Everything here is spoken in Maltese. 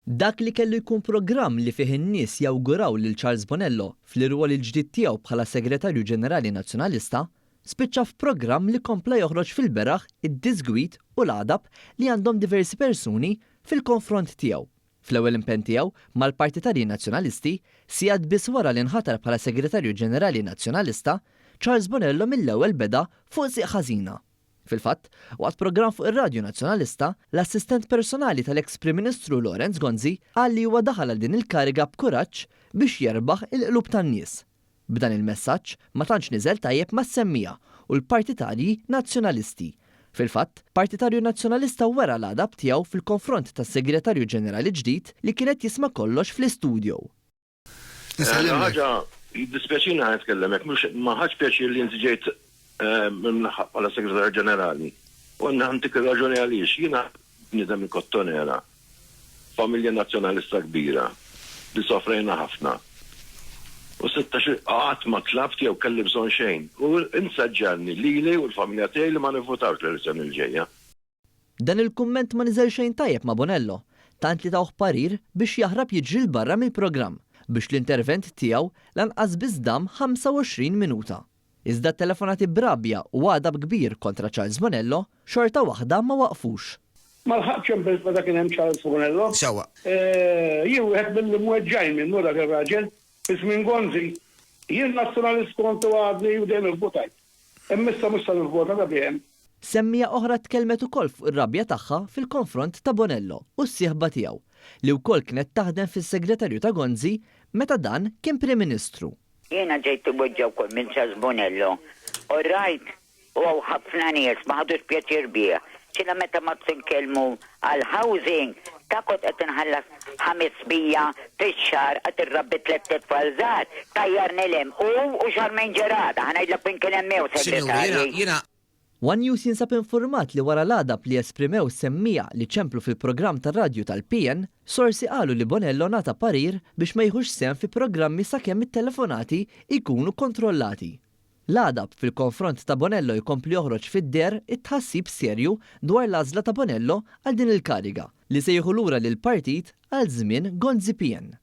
Dak li kellu jkun programm li fih in-nies jawguraw lil Charles Bonello fl-irwol il-ġdid tiegħu bħala Segretarju Ġenerali Nazzjonalista, spiċċa f'programm li kompla joħroġ fil-beraħ id-disgwit u l-għadab li għandhom diversi persuni fil-konfront tiegħu. Fl-ewwel impenn tiegħu mal-Partitarji Nazzjonalisti sigħat biss wara li nħatar bħala Segretarju Ġenerali Nazzjonalista, Charles Bonello mill-ewwel beda fuq sieq ħażina. Fil-fatt, waqt programm fuq ir-Radju Nazzjonalista, l-assistent personali tal-eks Prim Ministru Lorenz Gonzi qal li huwa daħal għal din il-kariga b'kuraġġ biex jerbaħ il-qlub tan-nies. B'dan il-messaġġ ma tantx niżel tajjeb mas-semmija u l-Partitarji Nazzjonalisti. Fil-fatt, Partitarju Nazzjonalista wera l-għadab tiegħu fil-konfront tas-Segretarju Ġenerali ġdid li kienet jisma' kollox fl-istudju. Ħaġa jiddispjaċina nitkellemek, mhux ma ħaġ pjaċir li inti ġejt bħala Segretarju Ġenerali. U għantik raġuni għaliex, jiena bniedem il-Kottonera, familja nazzjonalista kbira, li sofrejna ħafna. U 16 għat ma tlabti jew kelli bżonn xejn. U insaġġarni lili u l-familja tiegħi li ma nivvotawx l-elezzjoni l-ġejja. Dan il-kumment ma niżel xejn tajjeb ma' Bonello, tant li tawh parir biex jaħrab jiġri barra mill-programm biex l-intervent tiegħu lanqas biss dam 25 minuta. Iżda telefonati brabja u għadab kbir kontra Charles Bonello xorta waħda ma waqfux. Ma l-ħabċem bil meta kien hemm Charles Bonello. Xewwa. Jien wieħed mill-mweġġajn minnu dak ir-raġel ismin Gonzi. Jien nazzjonalist kontu għadni u dejjem il-votajt. Emmissa mhux se nivvota ta' dejjem. Semmija oħra tkellmet ukoll fuq ir-rabja tagħha fil-konfront ta' Bonello u s-sieħba tiegħu li wkoll kienet taħdem fis-segretarju ta' Gonzi meta dan kien Prim Ministru. Jiena ġejt iweġġa wkoll minn Charles Bonello. U rajt u ħafna nies ma ħadux pjaċir bih. Ċina meta ma tinkellmu għal housing ta' kont qed inħallas 500 fix-xahar qed irrabbi 3 tfal żgħar tajjarni lem u xarmejn ġerada ħanajdlek min kien hemmew segretarji. One News jinsab informat li wara l-għadab li esprimew semmija li ċemplu fil-programm tar-radju tal-PN, sorsi qalu li Bonello nata parir biex ma jħux sehem fi programmi sakemm it-telefonati jkunu kontrollati. L-għadab fil-konfront ta' Bonello jkompli joħroġ fid-der it-tħassib serju dwar l-għażla ta' Bonello għal din il-kariga li se jieħu lura lill-partit għal żmien Gonzi PN.